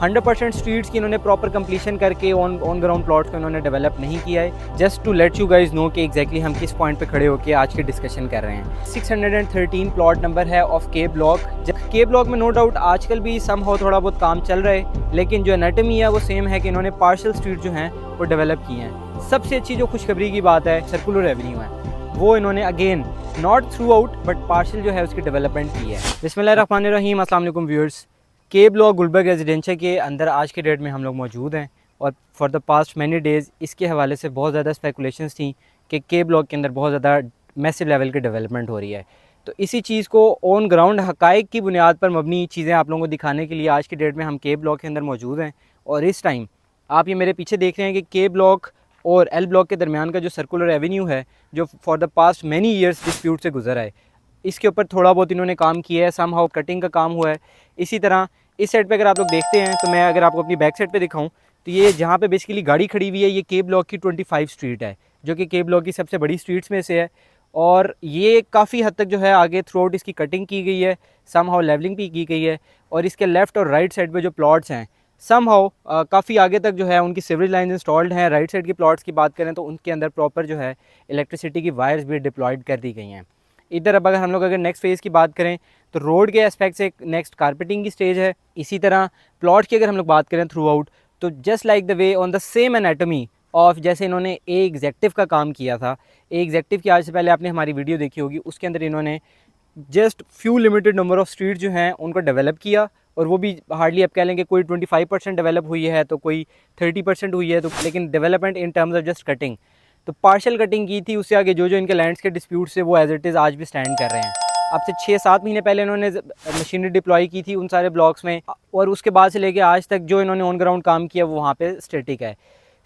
100% streets की इन्होंने proper completion करके ऑन ग्राउंड प्लॉट्स को इन्होंने डेवलप नहीं किया है। Just to let you guys know कि एग्जैक्टली हम किस पॉइंट पे खड़े होकर आज की डिस्कशन कर रहे हैं। 613 प्लॉट नंबर है ऑफ के ब्लॉक। के ब्लॉक में नो डाउट आजकल भी समहाउ थोड़ा बहुत काम चल रहा है, लेकिन जो एनाटमी है वो सेम है कि इन्होंने पार्शियल स्ट्रीट जो हैं वो डेवलप की हैं। सबसे अच्छी जो खुशखबरी की बात है सर्कुलर एवेन्यू है, वो इन्होंने again not through out but partial जो है उसकी डेवलपमेंट की है। बिस्मिल्लाहिर्रहमानिर्रहीम, अस्सलाम वालेकुम व्यूअर्स। के ब्लॉक गुलबर्ग रेजिडेंशियल के अंदर आज के डेट में हम लोग मौजूद हैं और for the past many days इसके हवाले से बहुत ज़्यादा स्पेकुलेशंस थी कि के ब्लॉक के अंदर बहुत ज़्यादा मैसिव लेवल की डेवलपमेंट हो रही है। तो इसी चीज़ को ऑन ग्राउंड हक़ाइक़ की बुनियाद पर मबनी चीज़ें आप लोगों को दिखाने के लिए आज की डेट में हम के ब्लॉक के अंदर मौजूद हैं। और इस टाइम आप ये मेरे पीछे देख रहे हैं कि के ब्लॉक और एल ब्लॉक के दरमियान का जो सर्कुलर एवेन्यू है, जो for the past many years dispute से गुजरा है, इसके ऊपर थोड़ा बहुत इन्होंने काम किया है। समहाउ कटिंग का काम हुआ है। इसी तरह इस साइड पे अगर आप लोग देखते हैं तो मैं अगर आपको अपनी बैक साइड पे दिखाऊं तो ये जहाँ पे बेसिकली गाड़ी खड़ी हुई है ये के ब्लॉक की 25 स्ट्रीट है, जो कि के ब्लॉक की सबसे बड़ी स्ट्रीट्स में से है। और ये काफ़ी हद तक जो है आगे थ्रू आउट इसकी कटिंग की गई है, समहाउ लेवलिंग भी की गई है। और इसके लेफ़्ट और राइट साइड पे जो प्लॉट्स हैं समहाउ काफ़ी आगे तक जो है उनकी सीवरेज लाइन्स इंस्टॉल्ड हैं। राइट साइड की प्लॉट्स की बात करें तो उनके अंदर प्रॉपर जो है इलेक्ट्रिसिटी की वायर्स भी डिप्लॉयड कर दी गई हैं। इधर अब अगर हम लोग नेक्स्ट फेज़ की बात करें तो रोड के एस्पेक्ट से नेक्स्ट कारपेटिंग की स्टेज है। इसी तरह प्लॉट की अगर हम लोग बात करें थ्रू आउट तो just like the way on the same anatomy of जैसे इन्होंने ए एग्जेक्टिव का काम किया था। ए एग्जेक्टिव की आज से पहले आपने हमारी वीडियो देखी होगी, उसके अंदर इन्होंने just few limited number of street जो हैं उनको डेवलप किया, और वो भी हार्डली आप कह लेंगे कोई 25% डेवलप हुई है तो कोई 30% हुई है। तो लेकिन development in terms of just cutting तो पार्शियल कटिंग की थी। उससे आगे जो जो इनके लैंड्स के डिस्प्यूट्स है वो एज इट इज़ आज भी स्टैंड कर रहे हैं। अब से 6-7 महीने पहले इन्होंने मशीनरी डिप्लॉय की थी उन सारे ब्लॉक्स में, और उसके बाद से लेके आज तक जो इन्होंने ऑन ग्राउंड काम किया वो वहाँ पे स्टेटिक है।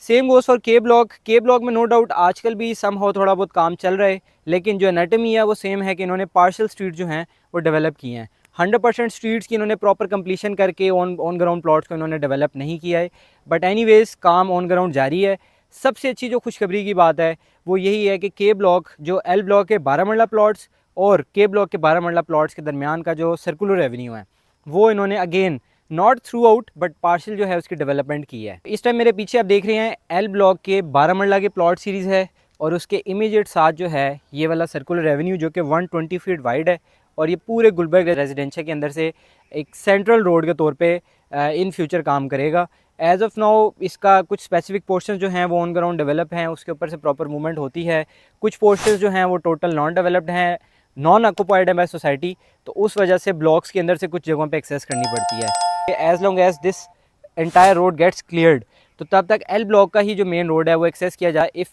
सेम गोज़ फॉर के ब्लॉक। के ब्लॉक में नो डाउट आजकल भी समहाउ थोड़ा बहुत काम चल रहा है, लेकिन जो एनाटमी है वो सेम है कि इन्होंने पार्शियल स्ट्रीट जो हैं वो डेवलप की हैं। 100% स्ट्रीट्स की इन्होंने प्रॉपर कंप्लीशन करके ऑन ग्राउंड प्लॉट्स को इन्होंने डेवलप नहीं किया है, बट एनीवेज़ काम ऑन ग्राउंड जारी है। सबसे अच्छी जो खुशखबरी की बात है वो यही है कि के ब्लॉक जो एल ब्लॉक के 12 मरला प्लॉट्स और के ब्लॉक के 12 मरला प्लॉट्स के दरमियान का जो सर्कुलर एवेन्यू है वो इन्होंने again not through out but partial जो है उसकी डेवलपमेंट की है। इस टाइम मेरे पीछे आप देख रहे हैं एल ब्लॉक के 12 मरला के प्लॉट सीरीज़ है, और उसके इमीडिएट साथ जो है ये वाला सर्कुलर एवेन्यू जो कि 120 फीट वाइड है, और ये पूरे गुलबर्ग रेजिडेंशियल के अंदर से एक सेंट्रल रोड के तौर पे इन फ्यूचर काम करेगा। एज़ ऑफ नाउ इसका कुछ स्पेसिफिक पोर्शन जो हैं वो ऑन ग्राउंड डेवलप हैं, उसके ऊपर से प्रॉपर मूवमेंट होती है। कुछ पोर्शन जो हैं वो टोटल नॉन डेवलप्ड हैं, नॉन ऑक्यूपाइड है बाय सोसाइटी, तो उस वजह से ब्लॉक्स के अंदर से कुछ जगहों पे एक्सेस करनी पड़ती है। As long as this entire road gets cleared तो तब तक एल ब्लॉक का ही जो मेन रोड है वो एक्सेस किया जाए। If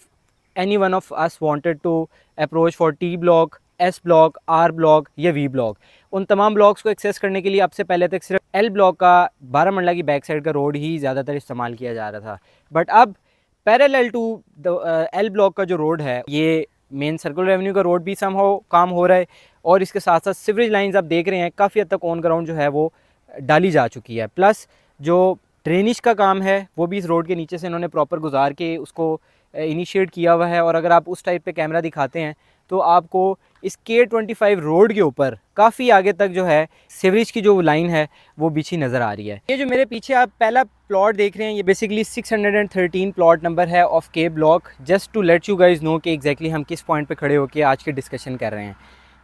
any one of us wanted to approach for T block, S block, R block या वी ब्लॉक, उन तमाम ब्लॉक्स को एक्सेस करने के लिए अब से पहले तक सिर्फ एल ब्लॉक का 12 मंडला की बैक साइड का रोड ही ज़्यादातर इस्तेमाल किया जा रहा था। बट अब parallel to the L block का जो रोड है ये मेन सर्कुलर एवेन्यू का रोड भी समहाउ काम हो रहा है, और इसके साथ साथ सीवरेज लाइंस आप देख रहे हैं काफ़ी हद तक ऑन ग्राउंड जो है वो डाली जा चुकी है। प्लस जो ड्रेनेज का काम है वो भी इस रोड के नीचे से इन्होंने प्रॉपर गुजार के उसको इनिशिएट किया हुआ है। और अगर आप उस टाइप पे कैमरा दिखाते हैं तो आपको इस K25 रोड के ऊपर काफ़ी आगे तक जो है सीवरेज की जो लाइन है वो बिछी नज़र आ रही है। ये जो मेरे पीछे आप पहला प्लॉट देख रहे हैं ये बेसिकली 613 प्लॉट नंबर है of K block. Just to let you guys know कि एग्जैक्टली हम किस पॉइंट पे खड़े होकर आज की डिस्कशन कर रहे हैं।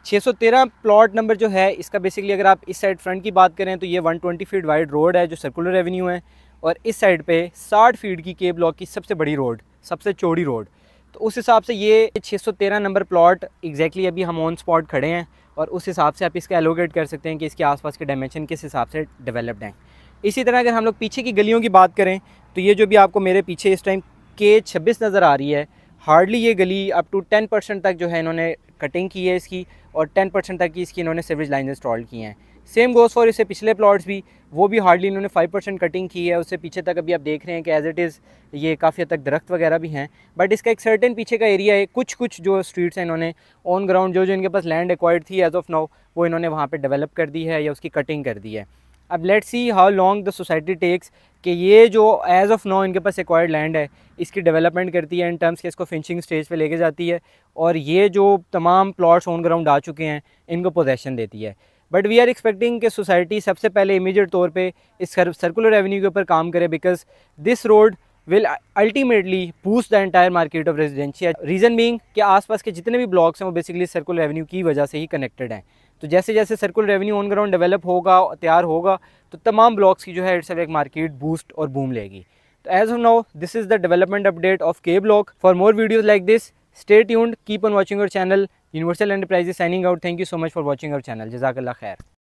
613 प्लॉट नंबर जो है इसका बेसिकली अगर आप इस साइड फ्रंट की बात करें तो ये 120 फीट वाइड रोड है जो सर्कुलर एवेन्यू है, और इस साइड पे 60 फीट की के ब्लॉक की सबसे बड़ी रोड, सबसे चौड़ी रोड। तो उस हिसाब से ये 613 नंबर प्लॉट एग्जैक्टली अभी हम ऑन स्पॉट खड़े हैं, और उस हिसाब से आप इसका एलोकेट कर सकते हैं कि इसके आसपास के डायमेंशन किस हिसाब से डेवलप्ड हैं। इसी तरह अगर हम लोग पीछे की गलियों की बात करें तो ये जो भी आपको मेरे पीछे इस टाइम K26 नज़र आ रही है, हार्डली ये गली अप टू 10% तक जो है इन्होंने कटिंग की है इसकी, और 10% तक की इसकी इन्होंने सीवरेज लाइन इंस्टॉल की हैं। सेम गोज़ फॉर इससे पिछले प्लॉट्स भी, वो भी हार्डली इन्होंने 5% कटिंग की है। उससे पीछे तक अभी आप देख रहे हैं कि एज इट इज़ ये काफ़ी हद तक दरख्त वगैरह भी हैं, बट इसका एक सर्टेन पीछे का एरिया है। कुछ जो स्ट्रीट्स हैं इन्होंने ऑन ग्राउंड जो इनके पास लैंड एक्वायर्ड थी एज ऑफ नाउ वो इन्होंने वहाँ पे डेवलप कर दी है या उसकी कटिंग कर दी है। अब let's see how long the society takes कि ये जो एज़ ऑफ नाउ इनके पास एक्वायर्ड लैंड है इसकी डेवलपमेंट करती है इन टर्म्स के इसको फिनिशिंग स्टेज पे लेके जाती है, और ये जो तमाम प्लॉट्स ऑन ग्राउंड आ चुके हैं इनको पोजेसन देती है। बट वी आर एक्सपेक्टिंग कि सोसाइटी सबसे पहले इमीडिएट तौर पे इस सर्कुलर एवेन्यू के ऊपर काम करे, because this road will ultimately boost the entire market of residential. Reason being कि आसपास के जितने भी ब्लॉक्स हैं वो बेसिकली सर्कुलर एवेन्यू की वजह से ही कनेक्टेड हैं। तो जैसे जैसे circular Avenue on ground develop होगा, तैयार होगा, तो तमाम ब्लॉक्स की जो है इट्स एक मार्केट बूस्ट और बूम लेगी। तो as of now this is the development update of K block. For more videos like this, stay tuned, keep on watching our channel. Universal Enterprises signing out. Thank you so much for watching our channel. Jazakallah khair.